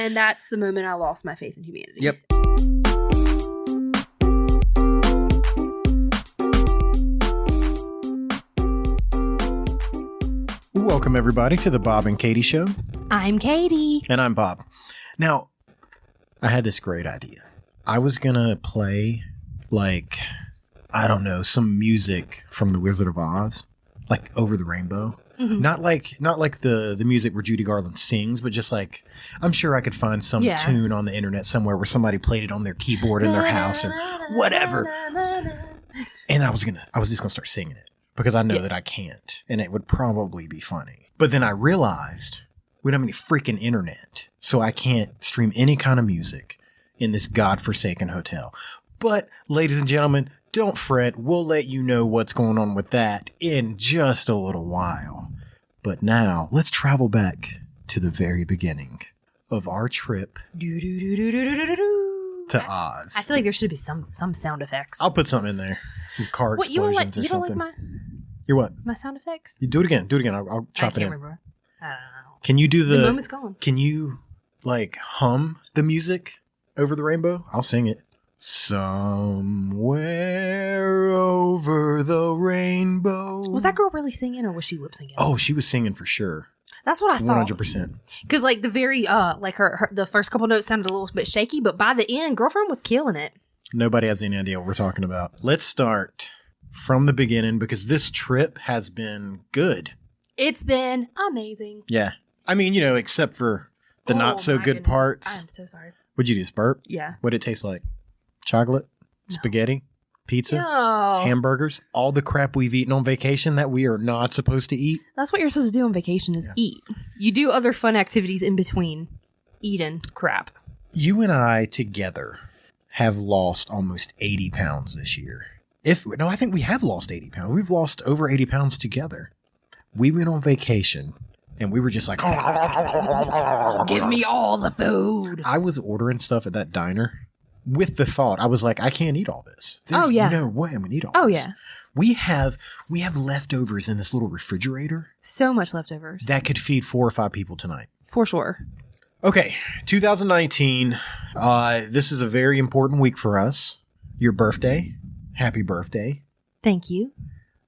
And that's the moment I lost my faith in humanity. Yep. Welcome, everybody, to the Bob and Katie Show. I'm Katie. And I'm Bob. Now, I had this great idea. I was going to play, I don't know, some music from The Wizard of Oz, like Over the Rainbow. Mm-hmm. Not like the music where Judy Garland sings, but just like, I'm sure I could find some tune on the internet somewhere where somebody played it on their keyboard in their house or whatever. And I was just gonna start singing it because I know that I can't, and it would probably be funny. But then I realized we don't have any freaking internet, so I can't stream any kind of music in this godforsaken hotel. But, ladies and gentlemen, don't fret. We'll let you know what's going on with that in just a little while. But now, let's travel back to the very beginning of our trip to Oz. I feel like there should be some sound effects. I'll put something in there. Some car explosions or something. You don't like Your what? my sound effects? You do it again. Do it again. I'll chop it in. Remember. I don't know. Can you do the moment's gone. Can you, hum the music over the rainbow? I'll sing it. Somewhere over the rainbow. Was that girl really singing or was she lip syncing? Oh, she was singing for sure. That's what I thought. 100%. Because the very her the first couple notes sounded a little bit shaky, but by the end, girlfriend was killing it. Nobody has any idea what we're talking about. Let's start from the beginning because this trip has been good. It's been amazing. Yeah. I mean, except for the not so good parts. I'm so sorry. What'd you do? Burp? Yeah. What'd it taste like? Chocolate? No. Spaghetti? Pizza? No. Hamburgers? All the crap we've eaten on vacation that we are not supposed to eat? That's what you're supposed to do on vacation is eat. You do other fun activities in between eating crap. You and I together have lost almost 80 pounds this year. I think we have lost 80 pounds. We've lost over 80 pounds together. We went on vacation and we were just like, give me all the food. I was ordering stuff at that diner with the thought, I was like, I can't eat all this. There's no way I'm going to eat all this. Oh, yeah. We have leftovers in this little refrigerator. So much leftovers. That could feed 4 or 5 people tonight. For sure. Okay, 2019. This is a very important week for us. Your birthday. Happy birthday. Thank you.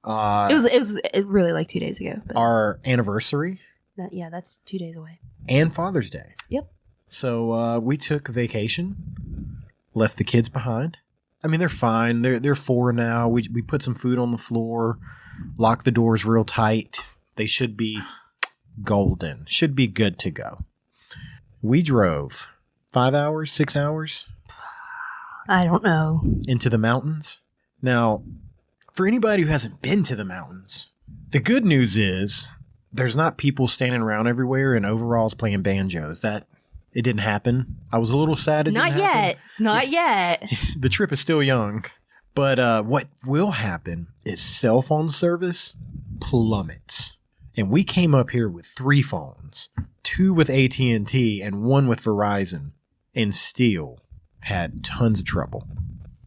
It was really like 2 days ago. But our anniversary. That's 2 days away. And Father's Day. Yep. So we took vacation, left the kids behind. I mean, they're fine. They're 4 now. We put some food on the floor, locked the doors real tight. They should be golden. Should be good to go. We drove 5 hours, 6 hours. I don't know. Into the mountains. Now, for anybody who hasn't been to the mountains, the good news is there's not people standing around everywhere in overalls playing banjos. It didn't happen. I was a little sad it didn't happen. Not yet. The trip is still young. But what will happen is cell phone service plummets. And we came up here with 3 phones, 2 with AT&T and 1 with Verizon, and still had tons of trouble.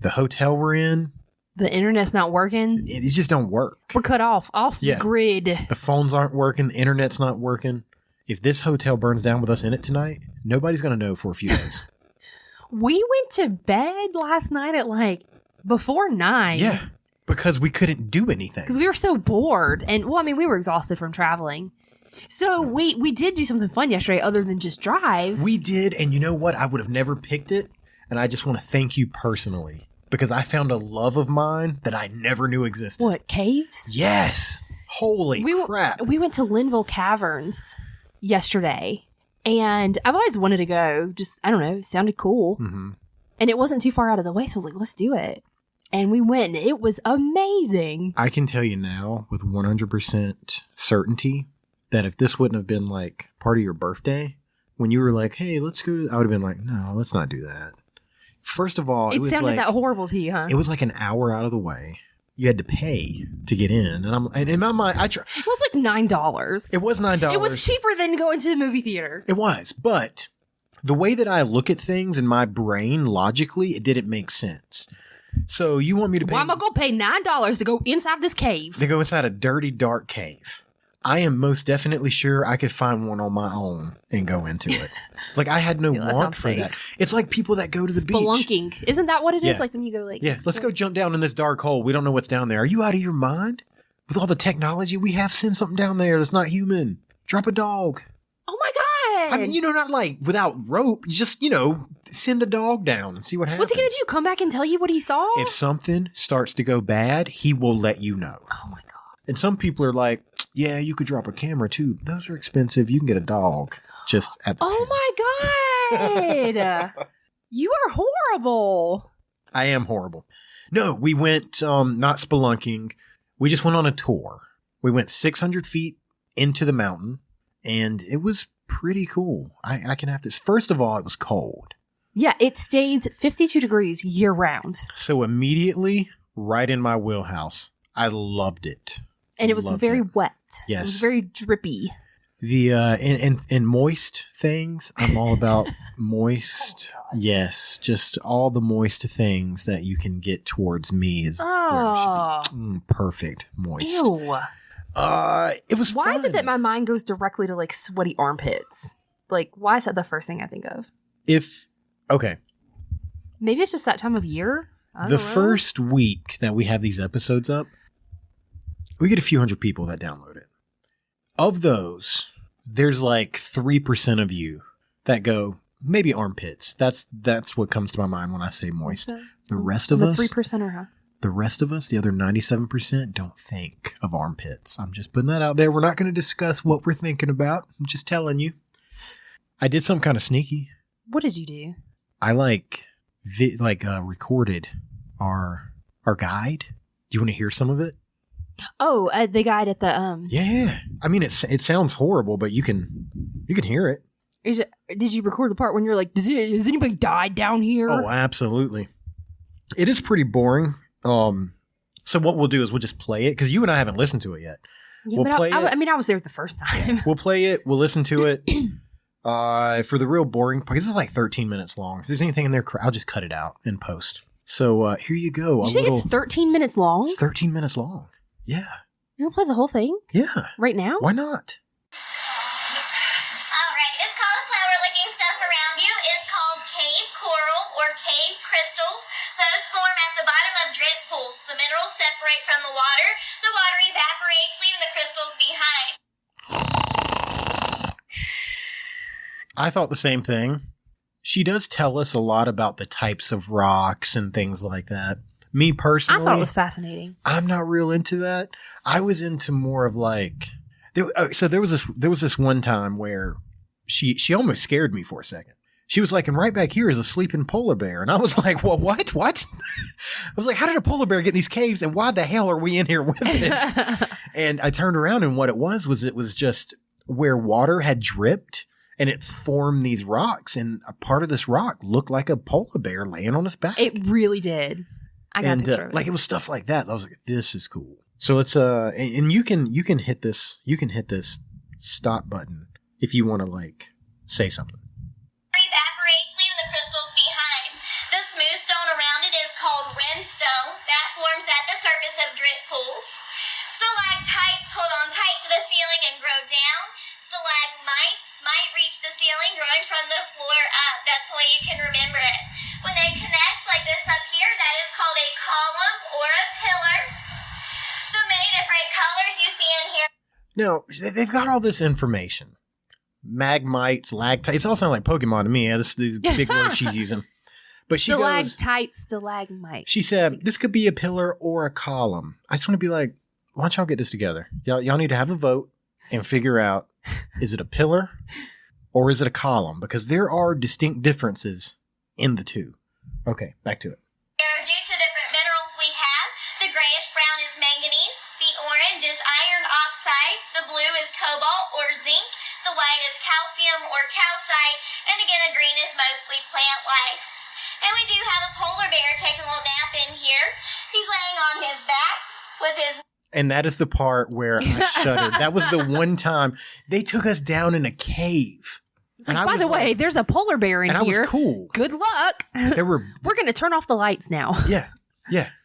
The hotel we're in, the internet's not working. It just don't work. We're cut off the grid. The phones aren't working. The internet's not working. If this hotel burns down with us in it tonight, nobody's going to know for a few days. We went to bed last night at before 9. Yeah, because we couldn't do anything. Because we were so bored. And, we were exhausted from traveling. So we did do something fun yesterday other than just drive. We did. And you know what? I would have never picked it. And I just want to thank you personally. Because I found a love of mine that I never knew existed. What, caves? Yes. Holy crap. We went to Linville Caverns yesterday. And I've always wanted to go. Just, I don't know, it sounded cool. Mm-hmm. And it wasn't too far out of the way. So I was like, let's do it. And we went and it was amazing. I can tell you now with 100% certainty that if this wouldn't have been part of your birthday, when you were like, hey, let's go, I would have been like, no, let's not do that. First of all, it was sounded that horrible to you, huh? It was an hour out of the way. You had to pay to get in, and in my mind, it was $9. It was $9. It was cheaper than going to the movie theater. It was, but the way that I look at things in my brain, logically, it didn't make sense. So you want me to pay? Why am I gonna pay $9 to go inside this cave? To go inside a dirty, dark cave. I am most definitely sure I could find one on my own and go into it. Like, I had no Yeah, that want sounds for safe. that. It's like people that go to the beach. Spelunking. Isn't that what it is? Yeah. Like when you go like... Yeah, let's go jump down in this dark hole. We don't know what's down there. Are you out of your mind? With all the technology we have, send something down there that's not human. Drop a dog. Oh my God. I mean, not like without rope. You just, send the dog down and see what happens. What's he going to do? Come back and tell you what he saw? If something starts to go bad, he will let you know. Oh my God. And some people are like, yeah, you could drop a camera too. Those are expensive. You can get a dog just at the Oh my God. You are horrible. I am horrible. No, we went not spelunking. We just went on a tour. We went 600 feet into the mountain, and it was pretty cool. I can have this. First of all, it was cold. Yeah, it stays 52 degrees year round. So immediately, right in my wheelhouse. I loved it. And it was Loved very it. wet. Yes. It was very drippy. The in moist things, I'm all about moist. Yes, just all the moist things that you can get towards me is where it should be. Perfect moist. Ew. It was Why fun. is it that my mind goes directly to like sweaty armpits? Like, why is that the first thing I think of? Okay, Maybe it's just that time of year. I don't the know. first week that we have these episodes up, we get a few hundred people that download it. Of those, there's like 3% of you that go, maybe armpits. That's what comes to my mind when I say moist. The rest of us, 3%, huh? the rest of us, the other 97%, don't think of armpits. I'm just putting that out there. We're not going to discuss what we're thinking about. I'm just telling you. I did something kind of sneaky. What did you do? I recorded our guide. Do you want to hear some of it? Oh, the guide at the Yeah. I mean, it sounds horrible, but you can hear it. Did you record the part when you're like, has anybody died down here? Oh, absolutely. It is pretty boring. So what we'll do is we'll just play it because you and I haven't listened to it yet. Yeah, we'll but play it. I mean, I was there the first time. We'll play it. We'll listen to it. For the real boring part, because it's like 13 minutes long. If there's anything in there, I'll just cut it out in post. So here you go. You think it's 13 minutes long? It's 13 minutes long. Yeah. You're gonna play the whole thing Yeah. right now? Why not? All right, this cauliflower-looking stuff around you is called cave coral or cave crystals. Those form at the bottom of drip pools. The minerals separate from the water evaporates, leaving the crystals behind. I thought the same thing. She does tell us a lot about the types of rocks and things like that. Me personally, I thought it was fascinating. I'm not real into that. I was into more of like there was this one time where she almost scared me for a second. She was like, and right back here is a sleeping polar bear. And I was like, well, what? I was like, how did a polar bear get in these caves? And why the hell are we in here with it? And I turned around and what it was just where water had dripped and it formed these rocks. And a part of this rock looked like a polar bear laying on its back. It really did. I got a picture of it. Like it was stuff like that. I was like, this is cool. So let's and you can hit this stop button if you want to like say something. Evaporates, leaving the crystals behind. The smooth stone around it is called rimstone. That forms at the surface of drip pools. Stalactites hold on tight to the ceiling and grow down. Stalagmites might reach the ceiling, growing from the floor up. That's the way you can remember it. When they connect like this up here, that is called a column or a pillar. The many different colors you see in here. Now, they've got all this information. Magmites, lactites. It all sounds like Pokemon to me. Yeah, these big words she's using. But she goes, Stalactites, stalagmites. she said, this could be a pillar or a column. I just want to be like, why don't y'all get this together? Y'all need to have a vote and figure out, is it a pillar or is it a column? Because there are distinct differences in the two. Okay, back to it. Due to different minerals we have, the grayish brown is manganese, the orange is iron oxide, the blue is cobalt or zinc, the white is calcium or calcite, and again the green is mostly plant life. And we do have a polar bear taking a little nap in here. He's laying on his back with his... And that is the part where I shuddered. That was the one time they took us down in a cave. It's like, by the way, there's a polar bear in and here. I was cool. Good luck. There were... We're going to turn off the lights now. Yeah.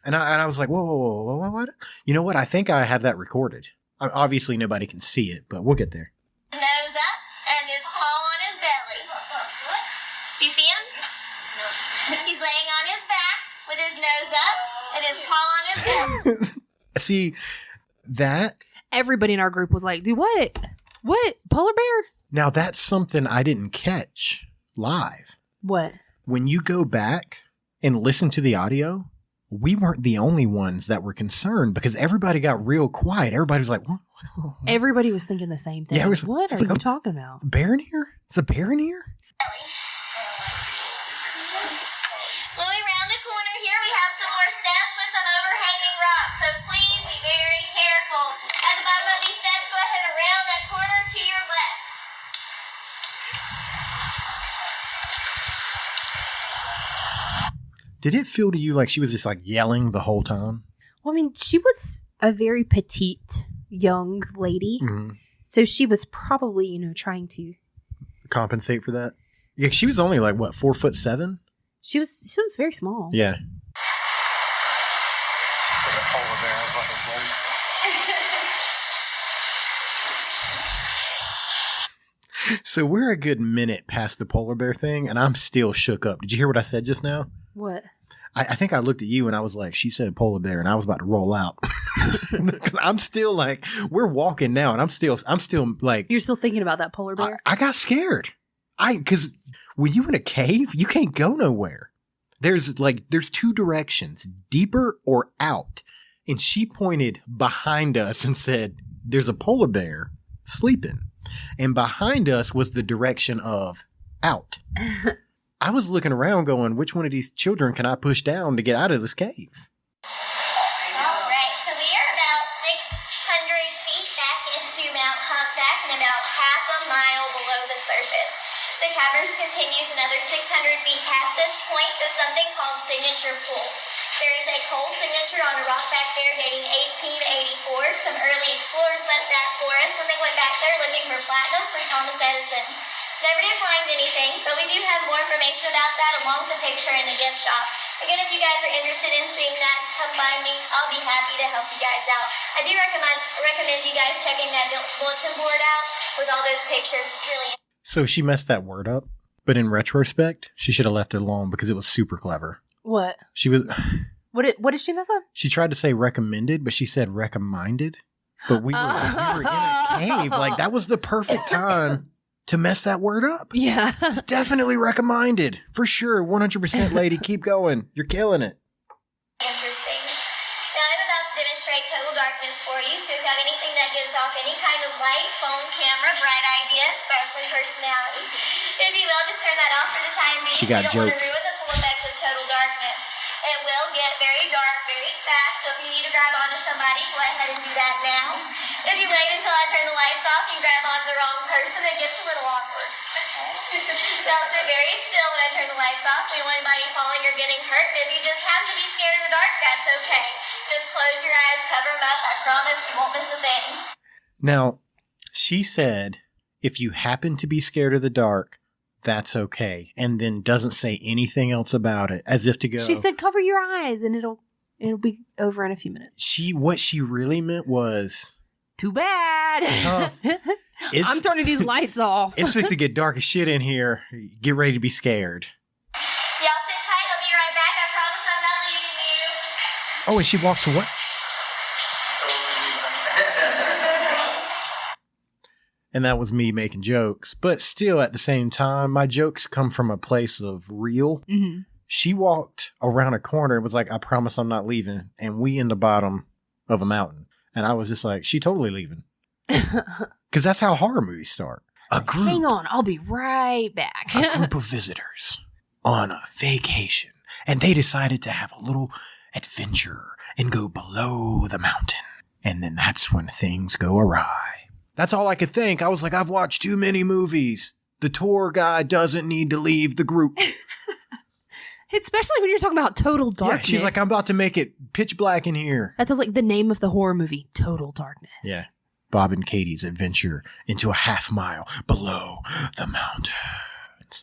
And I was like, whoa, what? You know what? I think I have that recorded. Obviously, nobody can see it, but we'll get there. Nose up and his paw on his belly. Do you see him? He's laying on his back with his nose up and his paw on his belly. See, that... Everybody in our group was like, "Do what? What? Polar bear? Now, that's something I didn't catch live. What?" When you go back and listen to the audio, we weren't the only ones that were concerned because everybody got real quiet. Everybody was like, what? Everybody was thinking the same thing. Yeah, What are you talking about? Bear in here? Is a bear in here? Moving around the corner here, we have some more steps with some overhanging rocks, so please be very careful. At the bottom of these steps, go ahead and round that corner to your left. Did it feel to you like she was just like yelling the whole time? Well, I mean, she was a very petite young lady. Mm-hmm. So she was probably, trying to. Compensate for that? Yeah, she was only like, what, 4'7"? She was very small. Yeah. So we're a good minute past the polar bear thing, and I'm still shook up. Did you hear what I said just now? What? I think I looked at you and I was like, she said polar bear, and I was about to roll out. Because I'm still like, we're walking now, and I'm still like. You're still thinking about that polar bear? I got scared. Because when you in a cave, you can't go nowhere. There's two directions, deeper or out. And she pointed behind us and said, there's a polar bear sleeping. And behind us was the direction of out. I was looking around going, which one of these children can I push down to get out of this cave? All right, so we are about 600 feet back into Mount Humpback and about half a mile below the surface. The caverns continues another 600 feet past this point to something called Signature Pool. There is a coal signature on a rock back there dating 1884. Some early explorers left that for us when they went back there looking for platinum for Thomas Edison. Never did find anything, but we do have more information about that along with a picture in the gift shop. Again, if you guys are interested in seeing that, come by me. I'll be happy to help you guys out. I do recommend you guys checking that bulletin board out with all those pictures. It's really So she messed that word up, but in retrospect, she should have left it alone because it was super clever. What? She was. What did she mess up? She tried to say recommended, but she said recommended. But we were in a cave. Like, that was the perfect time to mess that word up. Yeah. It's definitely recommended. For sure. 100% lady. Keep going. You're killing it. interesting. Now I'm about to demonstrate total darkness for you, so if you have anything that gives off any kind of light, phone, camera, bright idea, sparkling personality, if you will, just turn that off for the time being. She got you don't want to jokes. ruin the full effect of total darkness. It will get very dark very fast, so if you need to grab onto somebody, go ahead and do that now. If you wait until I turn the lights off, you grab onto the wrong person, it gets a little awkward. Now sit very still when I turn the lights off. We don't want anybody falling or getting hurt. And if you just happen to be scared in the dark, that's okay. Just close your eyes, cover them up. I promise you won't miss a thing. Now, she said, if you happen to be scared of the dark, that's okay. And then doesn't say anything else about it, as if to go. She said, "Cover your eyes, and it'll be over in a few minutes." What she really meant was, Too bad. Tough. I'm turning these lights off. it's fixing to get dark as shit in here. Get ready to be scared. Y'all sit tight. I'll be right back. I promise I'm not leaving you. Oh, and she walks away. And that was me making jokes. But still, at the same time, my jokes come from a place of real. Mm-hmm. She walked around a corner and was like, I promise I'm not leaving. And we in the bottom of a mountain. And I was just like, she totally leaving. Because that's how horror movies start. A group. Hang on, I'll be right back. A group of visitors on a vacation. And they decided to have a little adventure and go below the mountain. And then that's when things go awry. That's all I could think. I was like, I've watched too many movies. The tour guide doesn't need to leave the group. Especially when you're talking about total darkness. Yeah, she's like, I'm about to make it pitch black in here. That sounds like the name of the horror movie, Total Darkness. Yeah. Bob and Katie's adventure into a half mile below the mountains.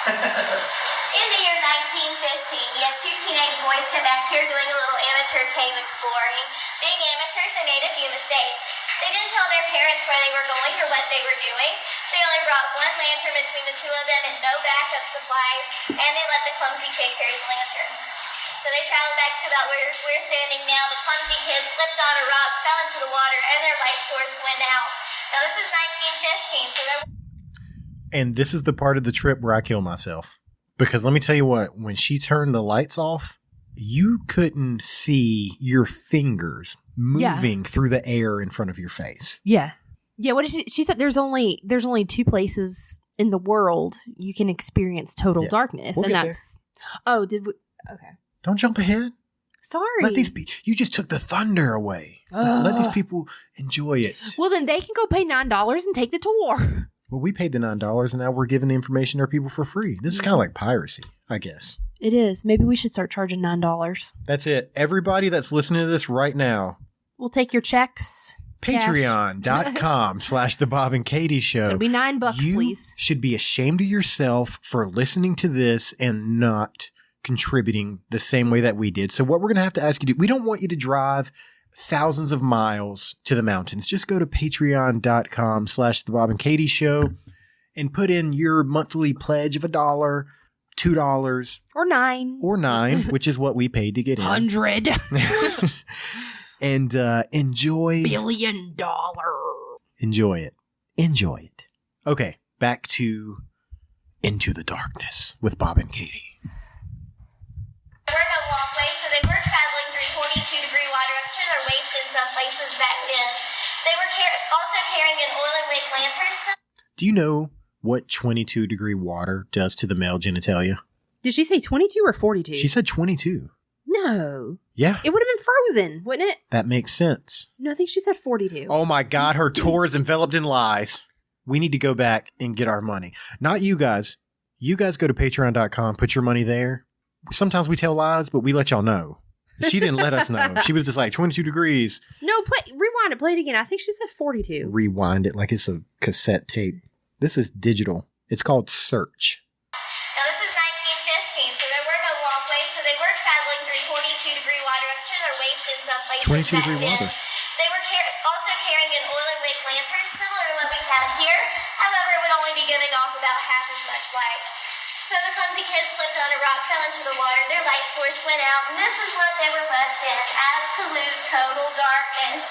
In the year 1915, we had two teenage boys come back here doing a little amateur cave exploring. Being amateurs, they made a few mistakes. They didn't tell their parents where they were going or what they were doing. They only brought one lantern between the two of them and no backup supplies, and they let the clumsy kid carry the lantern. So they traveled back to about where we're standing now. The clumsy kid slipped on a rock, fell into the water, and their light source went out. Now this is 1915, so there. And this is the part of the trip where I kill myself. Because let me tell you what, when she turned the lights off, you couldn't see your fingers moving through the air in front of your face. Yeah. Yeah, what did she said there's only two places in the world you can experience total darkness. We'll and get that's oh, did we okay. Don't jump ahead. Sorry. Let these be. You just took the thunder away. Let these people enjoy it. Well, then they can go pay $9 and take the tour. Well, we paid the $9 and now we're giving the information to our people for free. This is kind of like piracy, I guess. It is. Maybe we should start charging $9. That's it. Everybody that's listening to this right now, We'll take your checks. Patreon.com/The Bob and Katie Show. It'll be $9, you please. should be ashamed of yourself for listening to this and not contributing the same way that we did. So what we're going to have to ask you to do, we don't want you to drive thousands of miles to the mountains. Just go to patreon.com/The Bob and Katie Show and put in your monthly pledge of $1, $2, Or $9. which is what we paid to get in. 100 And enjoy. billion dollar. Enjoy it. Enjoy it. Okay, back to Into the Darkness with Bob and Katie. There were no walkways, so they were traveling through 42-degree water up to their waist in some places back then. They were also carrying an oil and wick lantern. Do you know what 22-degree water does to the male genitalia? Did she say 22 or 42? She said 22. No. Yeah, It would have been frozen, wouldn't it? that makes sense. No, I think she said 42. Oh my God, her tour is enveloped in lies. We need to go back and get our money. Not you guys. You guys go to patreon.com, put your money there. Sometimes we tell lies, but we let y'all know. She didn't let us know. She was just like 22 degrees. No, rewind it. Play it again. I think she said 42. Rewind it like it's a cassette tape. This is digital. It's called Search. Now this is 1915, so there were no walkways, so they were traveling through 42-degree water up to their waist in some places 22 back degree then. water. They were also carrying an oil and wick lantern, similar to what we have here. However, it would only be giving off about half as much light. So the clumsy kids slipped on a rock, fell into the water, their light source went out, and this is what they were left in: absolute total darkness.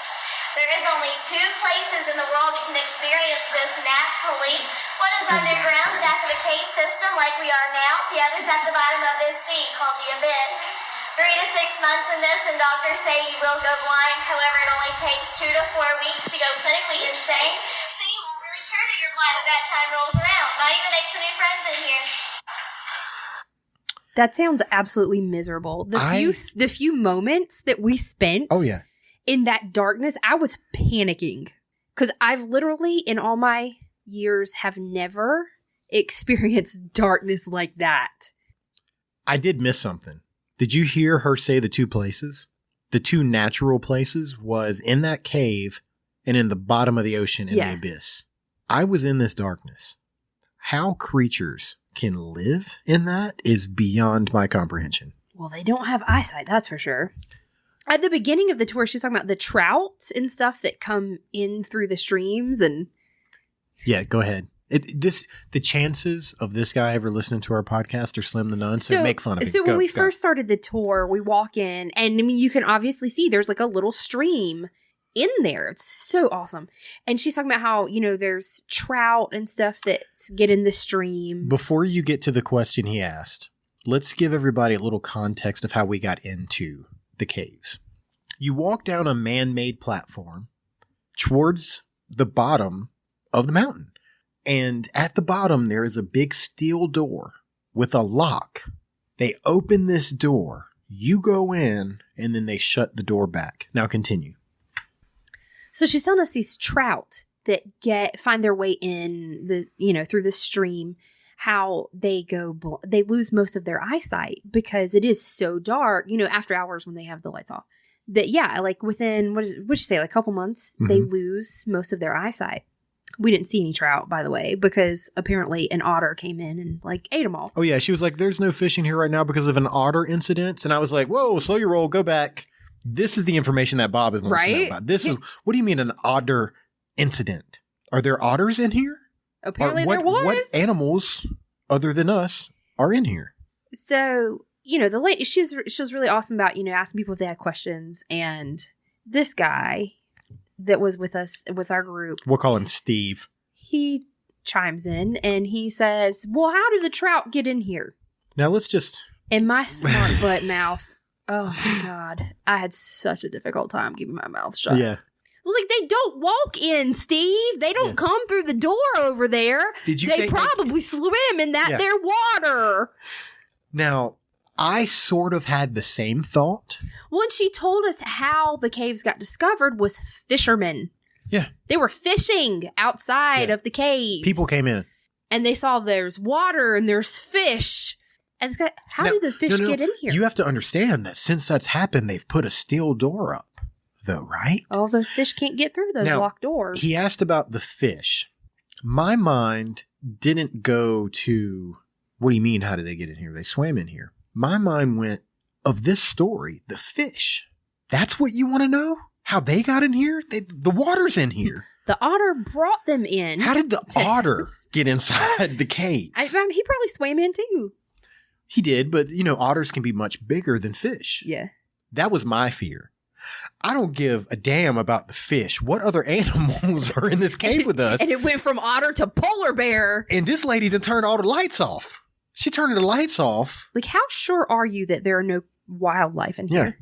There is only two places in the world you can experience this naturally. One is underground, back of a cave system like we are now. The other's at the bottom of this sea called the abyss. 3 to 6 months in this, and doctors say you will go blind. However, it only takes 2 to 4 weeks to go clinically insane. So you won't really care that you're blind when that time rolls around. Might even make some new friends in here. That sounds absolutely miserable. The few moments that we spent in that darkness, I was panicking. Because I've literally, in all my years, have never experienced darkness like that. I did miss something. Did you hear her say the two places? The two natural places was in that cave and in the bottom of the ocean in the abyss. I was in this darkness. How creatures can live in that is beyond my comprehension. Well, they don't have eyesight, that's for sure. At the beginning of the tour, she was talking about the trout and stuff that come in through the streams and... Yeah, go ahead. The chances of this guy ever listening to our podcast are slim to none, so make fun of him. So when we first started the tour, we walk in, and I mean, you can obviously see there's like a little stream in there. It's so awesome. And she's talking about how, there's trout and stuff that get in the stream. Before you get to the question he asked, let's give everybody a little context of how we got into the caves. You walk down a man-made platform towards the bottom of the mountain. And at the bottom, there is a big steel door with a lock. They open this door, you go in, and then they shut the door back. Now continue. So she's telling us these trout that find their way in through the stream, how they they lose most of their eyesight because it is so dark, after hours when they have the lights off. That, like within, what'd you say, like a couple months, they lose most of their eyesight. We didn't see any trout, by the way, because apparently an otter came in and ate them all. Oh, yeah. She was like, there's no fishing here right now because of an otter incident. And I was like, whoa, slow your roll. Go back. This is the information that Bob is wants to know Right? about. This is, what do you mean an otter incident? Are there otters in here? Apparently Or there was. What animals other than us are in here? So, the lady, she was really awesome about, asking people if they had questions. And this guy that was with us, with our group, We'll call him Steve. he chimes in and he says, well, how did the trout get in here? Now let's just... And my smart butt mouth, oh my God, I had such a difficult time keeping my mouth shut. Yeah. I was like, they don't walk in, Steve. They don't come through the door over there. Did you They think probably swim in that Yeah. there water. Now, I sort of had the same thought. When she told us how the caves got discovered was fishermen. Yeah. They were fishing outside of the caves. People came in. And they saw there's water and there's fish. And it's got, how Now- did the fish no, get in here? You have to understand that since that's happened, they've put a steel door up, though, right? All those fish can't get through those Now, locked doors. He asked about the fish. My mind didn't go to, what do you mean, how did they get in here? They swam in here. My mind went, of this story, the fish. That's what you want to know? How they got in here? The water's in here. The otter brought them in. How did the otter get inside the caves? He probably swam in too. He did, but otters can be much bigger than fish. Yeah. That was my fear. I don't give a damn about the fish. What other animals are in this cave with us? And it went from otter to polar bear. And this lady done turned all the lights off. She turned the lights off. Like, how sure are you that there are no wildlife in here?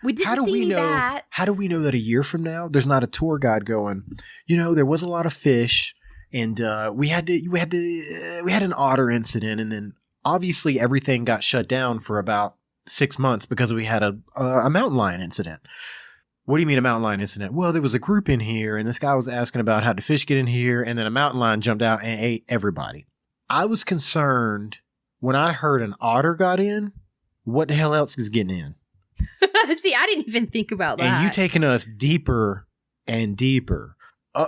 We didn't How do we see know? that. How do we know that a year from now there's not a tour guide going? There was a lot of fish, and we had an otter incident, and then obviously everything got shut down for about 6 months because we had a mountain lion incident. What do you mean a mountain lion incident? Well, there was a group in here, and this guy was asking about how the fish get in here, and then a mountain lion jumped out and ate everybody. I was concerned when I heard an otter got in. What the hell else is getting in? See, I didn't even think about that. And you taking us deeper and deeper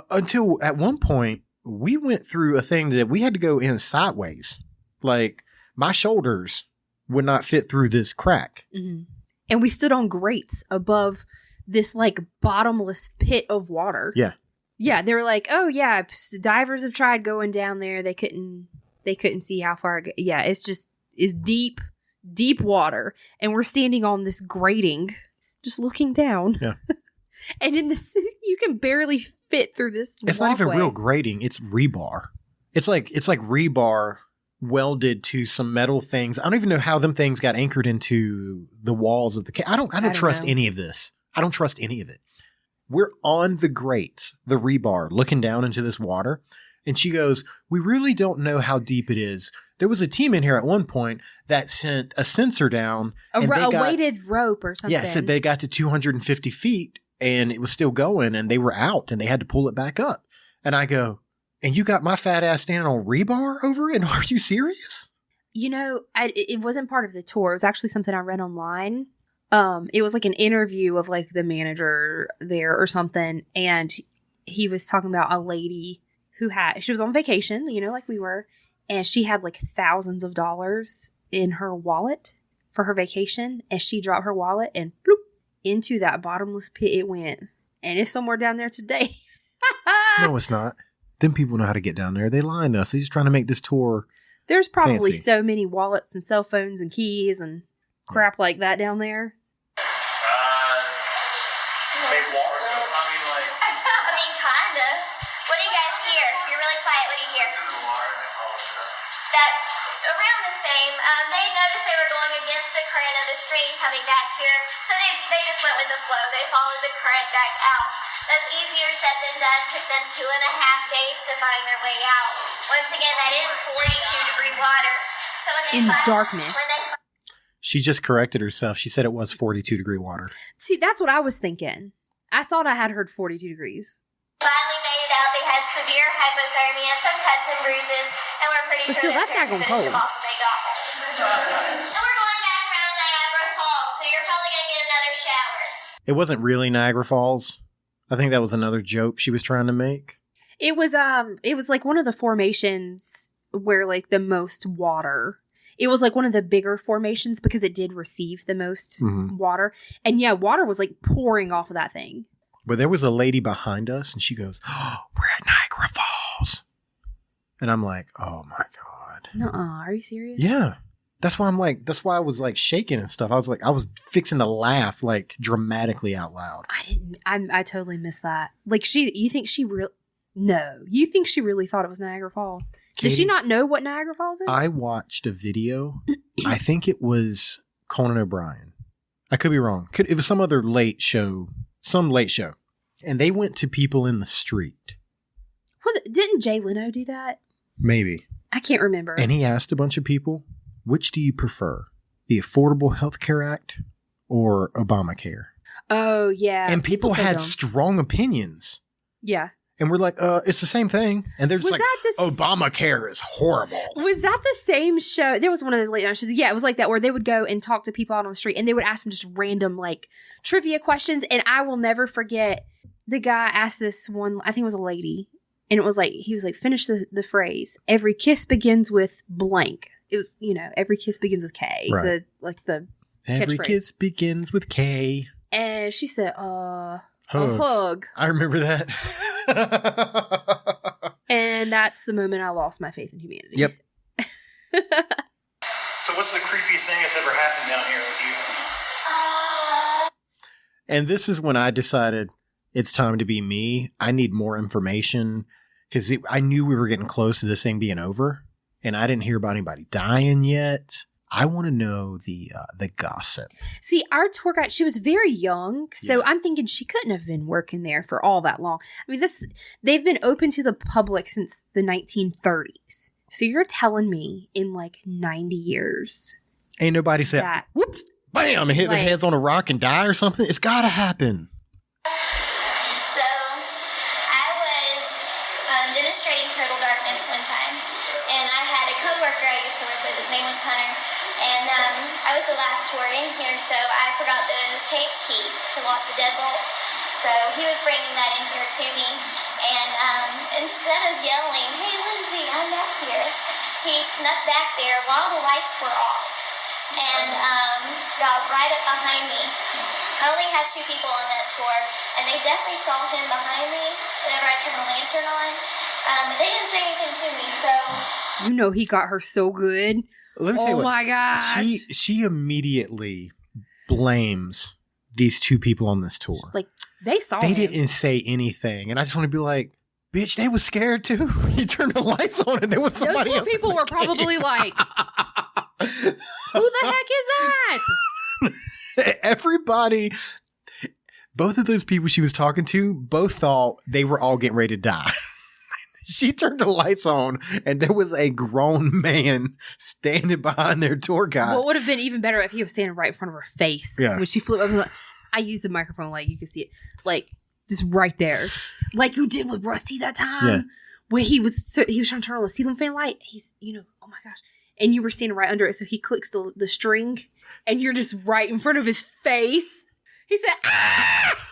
until at one point we went through a thing that we had to go in sideways. Like my shoulders would not fit through this crack. Mhm. And we stood on grates above this like bottomless pit of water. Yeah. Yeah, they were like, "Oh yeah, divers have tried going down there. They couldn't see how far." Yeah, it's deep water, and we're standing on this grating, just looking down. Yeah. And in this, you can barely fit through this. It's not even walkway. real grating. It's rebar. It's like rebar welded to some metal things. I don't even know how them things got anchored into the walls of the cave. I don't trust know. any of this. I don't trust any of it. We're on the grates, the rebar, looking down into this water. And she goes, we really don't know how deep it is. There was a team in here at one point that sent a sensor down. A and they got- weighted rope or something. Yeah, it said they got to 250 feet and it was still going and they were out and they had to pull it back up. And I go, and you got my fat ass standing on rebar over it? Are you serious? It wasn't part of the tour. It was actually something I read online. It was like an interview of like the manager there or something. And he was talking about a lady she was on vacation, like we were. And she had like thousands of dollars in her wallet for her vacation. And she dropped her wallet and bloop, into that bottomless pit it went. And it's somewhere down there today. No, it's not. Them people know how to get down there. They lying to us. They're just trying to make this tour. There's probably Fancy. so many wallets and cell phones and keys and crap like that down there. I mean, kinda. What do you guys hear? You're really quiet. What do you hear? That's around the same. They noticed they were going against the current of the stream coming back here, so they just went with the flow. They followed the current back out. That's easier said than done. Took them 2.5 days to find their way out. Once again, that is 42-degree water. So when they In find- darkness. When they She just corrected herself. She said it was 42-degree water. See, that's what I was thinking. I thought I had heard 42 degrees. finally made it out, they had severe hypothermia, some cuts and bruises, and we're pretty But sure still, their that's parents daggone finished cold. them off when they got home. And we're going back around Niagara Falls, so you're probably going to get another shower. It wasn't really Niagara Falls. I think that was another joke she was trying to make. It was like one of the formations where like the most water. It was like one of the bigger formations because it did receive the most water. And yeah, water was like pouring off of that thing. But there was a lady behind us and she goes, "Oh, we're at Niagara Falls." And I'm like, "Oh my God." Nuh-uh. Are you serious? Yeah. That's why I was like shaking and stuff. I was fixing to laugh like dramatically out loud. I totally missed that. Like you think she really thought it was Niagara Falls? Katie, Did she not know what Niagara Falls is? I watched a video. I think it was Conan O'Brien. I could be wrong. It was some other late show. And they went to people in the street. Didn't Jay Leno do that? Maybe. I can't remember. And he asked a bunch of people, which do you prefer? The Affordable Health Care Act or Obamacare? Oh, yeah. And people so had dumb. strong opinions. Yeah. And we're like, it's the same thing. And they're just Was like, that the- Obamacare is horrible. Was that the same show? There was one of those late night shows. Yeah, it was like that where they would go and talk to people out on the street and they would ask them just random like trivia questions. And I will never forget the guy asked this one, I think it was a lady. And it was like, he was like, finish the phrase. Every kiss begins with blank. It was, every kiss begins with K. Right. The Every catchphrase. kiss begins with K. And she said, Hugs. a hug. I remember that. And that's the moment I lost my faith in humanity. Yep. So what's the creepiest thing that's ever happened down here with you? And this is when I decided it's time to be me. I need more information because I knew we were getting close to this thing being over, and I didn't hear about anybody dying yet. I want to know the gossip. See, our tour guide, she was very young, so Yeah. I'm thinking she couldn't have been working there for all that long. I mean, they've been open to the public since the 1930s. So you're telling me in like 90 years Ain't nobody said, that whoops, bam, and hit their Like- heads on a rock and die or something. It's got to happen. So, I was demonstrating Total Darkness one time, and I had a coworker I used to work with. His name was Hunter, and I was the last tour in here, so I forgot the cave key to lock the deadbolt. So he was bringing that in here to me, and instead of yelling, "Hey, Lindsay, I'm back here," he snuck back there while the lights were off, and got right up behind me. I only had 2 people on that tour, and they definitely saw him behind me whenever I turned the lantern on. They didn't say anything to me, so he got her so good. Let me tell you Oh what. my gosh. She immediately blames these 2 people on this tour. She's like, they saw They him. didn't say anything, and I just want to be like, bitch, they was scared too. You turned the lights on, and there was Those somebody poor else. people were probably like, who the heck is that? Everybody, both of those people she was talking to, both thought they were all getting ready to die. She turned the lights on, and there was a grown man standing behind their tour guide. What would have been even better if he was standing right in front of her face Yeah. when she flew up. And I used the microphone like you could see it, like just right there, like you did with Rusty that time, Yeah. where he was trying to turn on the ceiling fan light. He's oh my gosh, and you were standing right under it, so he clicks the string, and you're just right in front of his face. He said, "Ah!"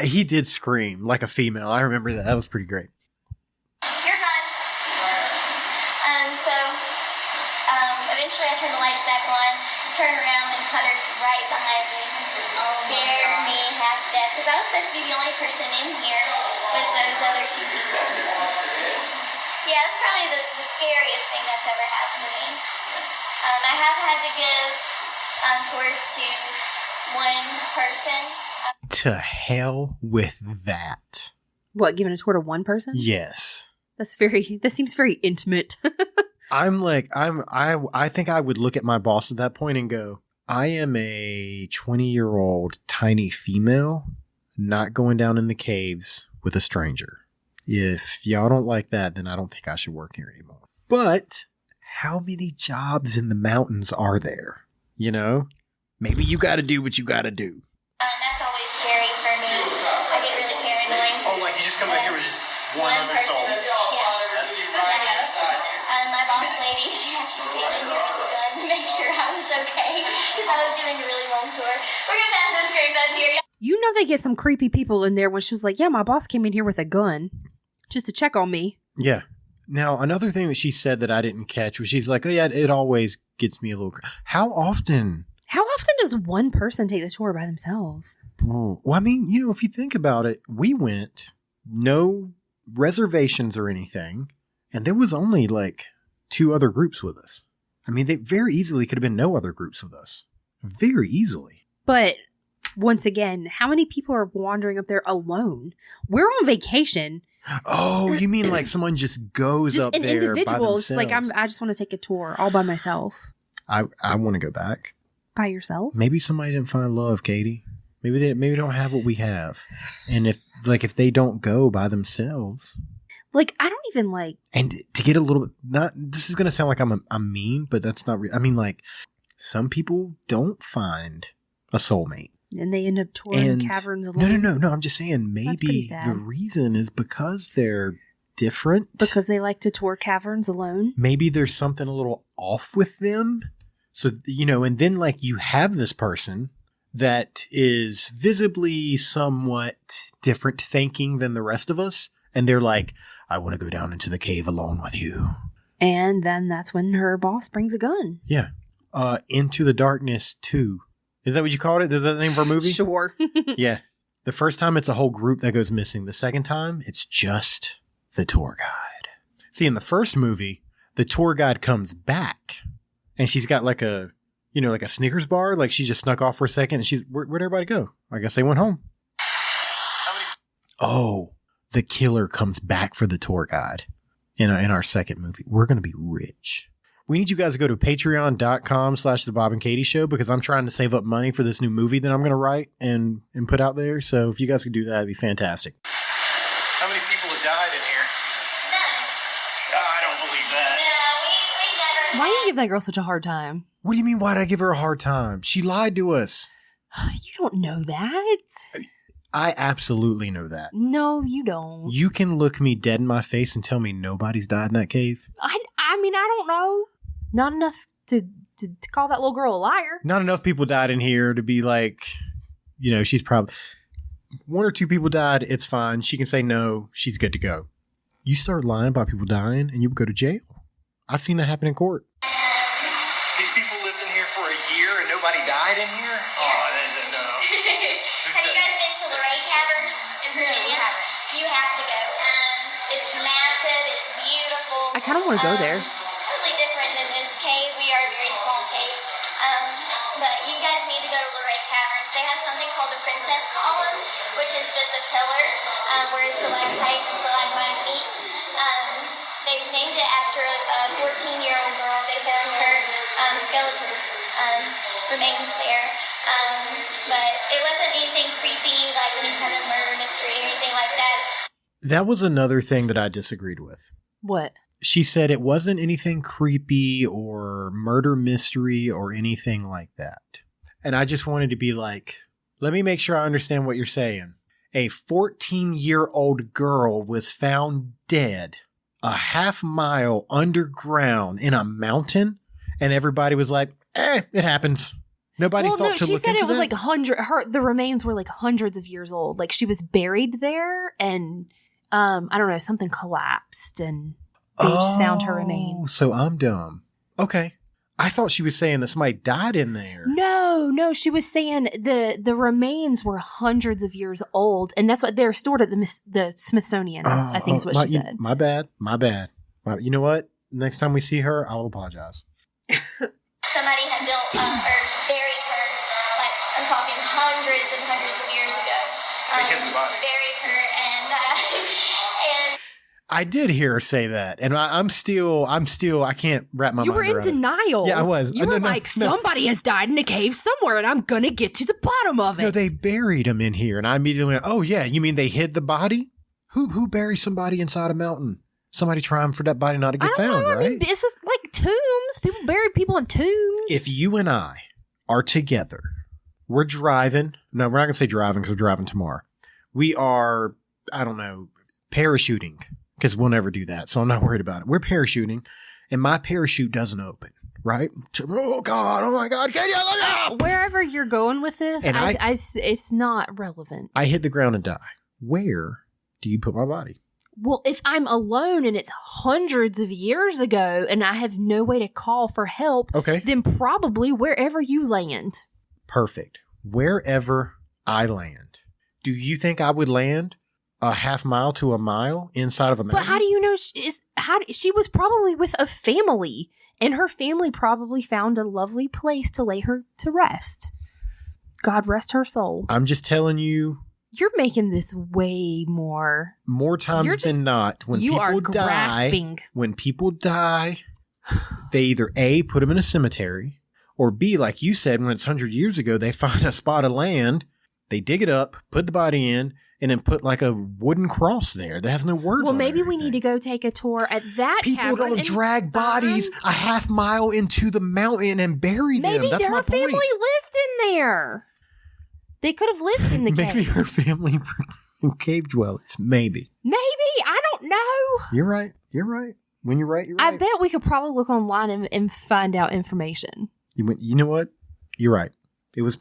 He did scream like a female. I remember that. That was pretty great. you're fine. So, eventually I turned the lights back on, turned around, and Hunter's right behind me. Scared me half to death, because I was supposed to be the only person in here with those other 2 people. So. Yeah, that's probably the scariest thing that's ever happened to me. I have had to give tours to one person. To hell with that. What, giving a tour to one person? Yes. That seems very intimate. I think I would look at my boss at that point and go, I am a 20-year-old tiny female not going down in the caves with a stranger. If y'all don't like that, then I don't think I should work here anymore. But how many jobs in the mountains are there? Maybe you got to do what you got to do. That's always scary for me. I get really paranoid. Oh, like you just come back here with just one other person. soul. My boss lady, she actually came in here with a gun to make sure I was okay because I was doing a really long tour. We're gonna pass this great button here. You know they get some creepy people in there when she was like, yeah, my boss came in here with a gun just to check on me. Yeah. Now, another thing that she said that I didn't catch was she's like, oh yeah, it always gets me a little. How often? How often does one person take the tour by themselves? Well, I mean, if you think about it, we went, no reservations or anything, and there was only like 2 other groups with us. I mean, they very easily could have been no other groups with us. Very easily. But once again, how many people are wandering up there alone? We're on vacation. Oh, you mean like someone just goes Just up an there individual. by It's like themselves? I just want to take a tour all by myself. I want to go back. By yourself? Maybe somebody didn't find love, Katie. Maybe they don't have what we have. And if they don't go by themselves. Like, I don't even like. And to get a little bit, this is going to sound like I'm mean, but that's not real. I mean, like, some people don't find a soulmate. And they end up touring caverns alone. No. I'm just saying pretty maybe sad. the reason is because they're different. Because they like to tour caverns alone. Maybe there's something a little off with them. So, and then like you have this person that is visibly somewhat different thinking than the rest of us. And they're like, I want to go down into the cave alone with you. And then that's when her boss brings a gun. Yeah. Into the Darkness 2. Is that what you called it? Is that the name of our movie? Sure. Yeah. The first time it's a whole group that goes missing. The second time it's just the tour guide. See, in the first movie, the tour guide comes back and she's got like a Snickers bar. Like she just snuck off for a second and where'd everybody go? I guess they went home. Oh, the killer comes back for the tour guide in our second movie. We're going to be rich. We need you guys to go to patreon.com/The Bob and Katie Show because I'm trying to save up money for this new movie that I'm going to write and put out there. So if you guys could do that, it'd be fantastic. How many people have died in here? None. I don't believe that. No, we never. Why do you give that girl such a hard time? What do you mean, why'd I give her a hard time? She lied to us. You don't know that. I absolutely know that. No, you don't. You can look me dead in my face and tell me nobody's died in that cave? I mean, I don't know. Not enough to call that little girl a liar. Not enough people died in here to be like, she's probably... 1 or 2 people died, it's fine. She can say no, she's good to go. You start lying about people dying and you would go to jail. I've seen that happen in court. These people lived in here for a year and nobody died in here? Oh, no. Have you guys been to Luray Caverns in Virginia? You have to go. It's massive. It's beautiful. I kind of want to go there. Totally different than this cave. We are a very small cave. But you guys need to go to Luray Caverns. They have something called the Princess Column, which is just a pillar where stalactite and stalagmite meet. They've named it after a 14-year-old girl. They found her skeleton remains there. But it wasn't anything creepy, like any kind of murder mystery or anything like that. That was another thing that I disagreed with. What? She said it wasn't anything creepy or murder mystery or anything like that. And I just wanted to be like, let me make sure I understand what you're saying. A 14-year-old girl was found dead a half mile underground in a mountain, and everybody was like, it happens. Nobody thought to she look said into it was that? like the remains were like hundreds of years old. Like she was buried there and I don't know, something collapsed and they just found her remains. So I'm dumb. Okay. I thought she was saying that somebody died in there. No, she was saying the remains were hundreds of years old, and that's what they're stored at the Smithsonian. I think is what she said. My bad. You know what? Next time we see her, I'll apologize. Somebody had built or buried her, like I'm talking hundreds and hundreds of years ago. They hid the body. Buried her, and I did hear her say that, and I'm still, I can't wrap my You mind were in around it. denial. Yeah, I was. You were No, like, somebody has died in a cave somewhere, and I'm gonna get to the bottom of it. No, they buried him in here, and I immediately went, oh yeah, you mean they hid the body? Who buries somebody inside a mountain? Somebody trying for that body not to get found, know, right? I mean, this is like tombs. People bury people in tombs. If you and I are together, we're driving. No, we're not going to say driving because we're driving tomorrow. We are, I don't know, parachuting because we'll never do that. So I'm not worried about it. We're parachuting and my parachute doesn't open, right? Oh God. Oh my God. Katie, look out! Wherever you're going with this, And it's not relevant. I hit the ground and die. Where do you put my body? Well, if I'm alone and it's hundreds of years ago and I have no way to call for help, Okay. then probably wherever you land. Perfect. Wherever I land. Do you think I would land a half mile to a mile inside of a mountain? But how do you know she was probably with a family, and her family probably found a lovely place to lay her to rest. God rest her soul. I'm just telling you, You're making this way more. more times than not, when You people are die, grasping. when people die, they either A, put them in a cemetery, or B, like you said, when it's 100 years ago, they find a spot of land, they dig it up, put the body in, and then put like a wooden cross there that has no words Well, on it maybe or we need to anything. go take a tour at that People cavern don't and drag bodies find- a half mile into the mountain and bury them. Maybe That's her my family point. lived in there. They could have lived in the Maybe cave. her family were cave dwellers. Maybe. Maybe. I don't know. You're right. You're right. When you're right, you're I right. bet we could probably look online and find out information. You know what? You're right. It was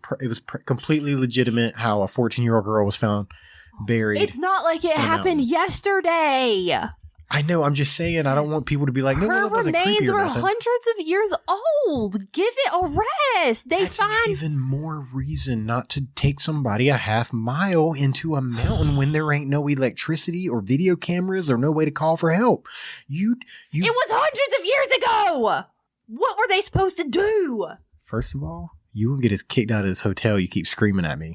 completely legitimate how a 14-year-old girl was found buried. It's not like it on a happened mountain. yesterday. I know. I'm just saying. I don't want people to be like, no, well, Her that wasn't creepy remains or were nothing. hundreds of years old. Give it a rest. They That's find even more reason not to take somebody a half mile into a mountain when there ain't no electricity or video cameras or no way to call for help. You. it was hundreds of years ago. What were they supposed to do? First of all, you won't get us kicked out of this hotel. You keep screaming at me.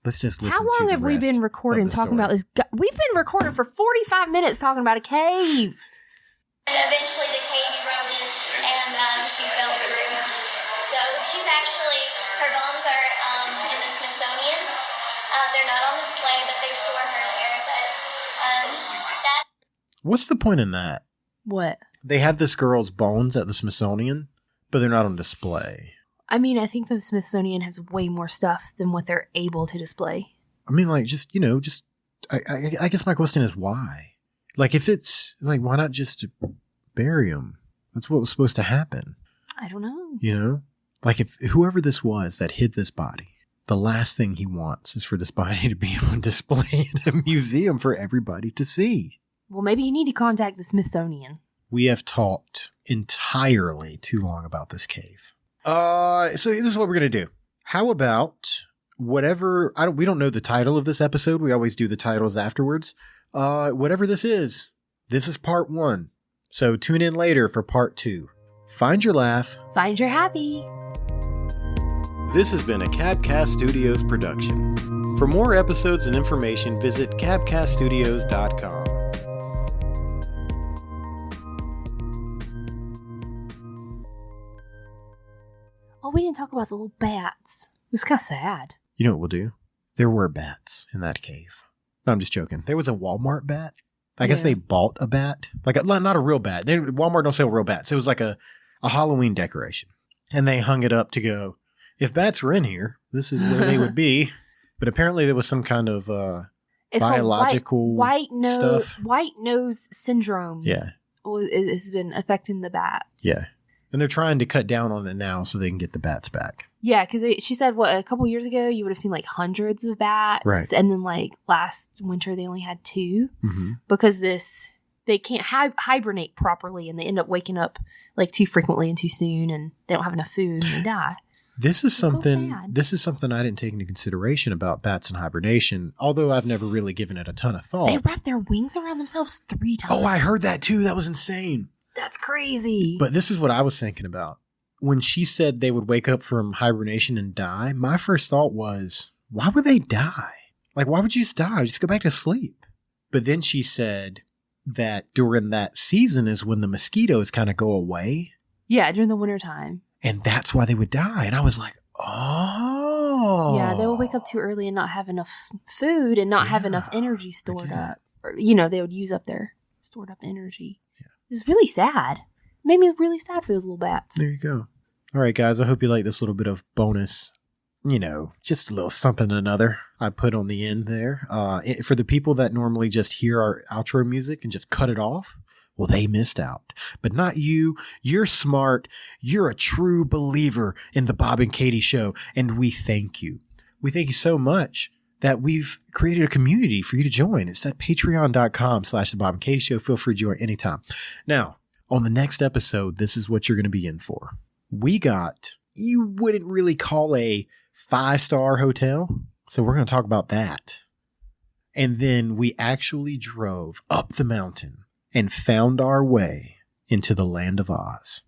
Let's just listen. How long to have the we rest been of recording the talking story. about this? We've been recording for 45 minutes talking about a cave. And eventually the cave eroded and she fell through. So she's actually, her bones are in the Smithsonian. They're not on display, but they store her there. But that What's the point in that? What? They have this girl's bones at the Smithsonian, but they're not on display. I mean, I think the Smithsonian has way more stuff than what they're able to display. I mean, like, I guess my question is why? Like, if it's, like, why not just bury them? That's what was supposed to happen, I don't know. you know? Like, if whoever this was that hid this body, the last thing he wants is for this body to be on display in a museum for everybody to see. Well, maybe you need to contact the Smithsonian. We have talked entirely too long about this cave. So this is what we're going to do. How about whatever, we don't know the title of this episode. We always do the titles afterwards. Whatever this is part 1. So tune in later for part 2. Find your laugh. Find your happy. This has been a Cabcast Studios production. For more episodes and information, visit cabcaststudios.com. Oh, we didn't talk about the little bats. It was kind of sad. You know what we'll do? There were bats in that cave. No, I'm just joking. There was a Walmart bat. I guess Yeah. they bought a bat. Like, not a real bat. Walmart don't sell real bats. It was like a Halloween decoration. And they hung it up to go, if bats were in here, this is where they would be. But apparently there was some kind of It's called biological white nose stuff. white nose syndrome. Yeah. It has been affecting the bats. Yeah. And they're trying to cut down on it now so they can get the bats back. Yeah, because she said, a couple years ago, you would have seen like hundreds of bats. Right. And then like last winter, they only had 2 Mm-hmm. because they can't hibernate properly and they end up waking up like too frequently and too soon and they don't have enough food and they die. This is so something. sad. This is something I didn't take into consideration about bats and hibernation. Although I've never really given it a ton of thought. They wrap their wings around themselves 3 times. Oh, I heard that too. That was insane. That's crazy. But this is what I was thinking about. When she said they would wake up from hibernation and die, my first thought was, why would they die? Like, why would you just die? Just go back to sleep. But then she said that during that season is when the mosquitoes kind of go away. Yeah, during the wintertime. And that's why they would die. And I was like, oh. Yeah, they would wake up too early and not have enough food and not have enough Yeah, energy stored get it. up. Or, they would use up their stored up energy. Yeah. It was really sad. Made me really sad for those little bats. There you go. All right, guys. I hope you like this little bit of bonus, just a little something or another I put on the end there. For the people that normally just hear our outro music and just cut it off, well, they missed out. But not you. You're smart. You're a true believer in the Bob and Katie show, and we thank you. We thank you so much that we've created a community for you to join. It's at patreon.com/The Bob and Katie Show. Feel free to join anytime. Now, on the next episode, this is what you're going to be in for. We got, you wouldn't really call a 5-star hotel. So we're going to talk about that. And then we actually drove up the mountain and found our way into the land of Oz.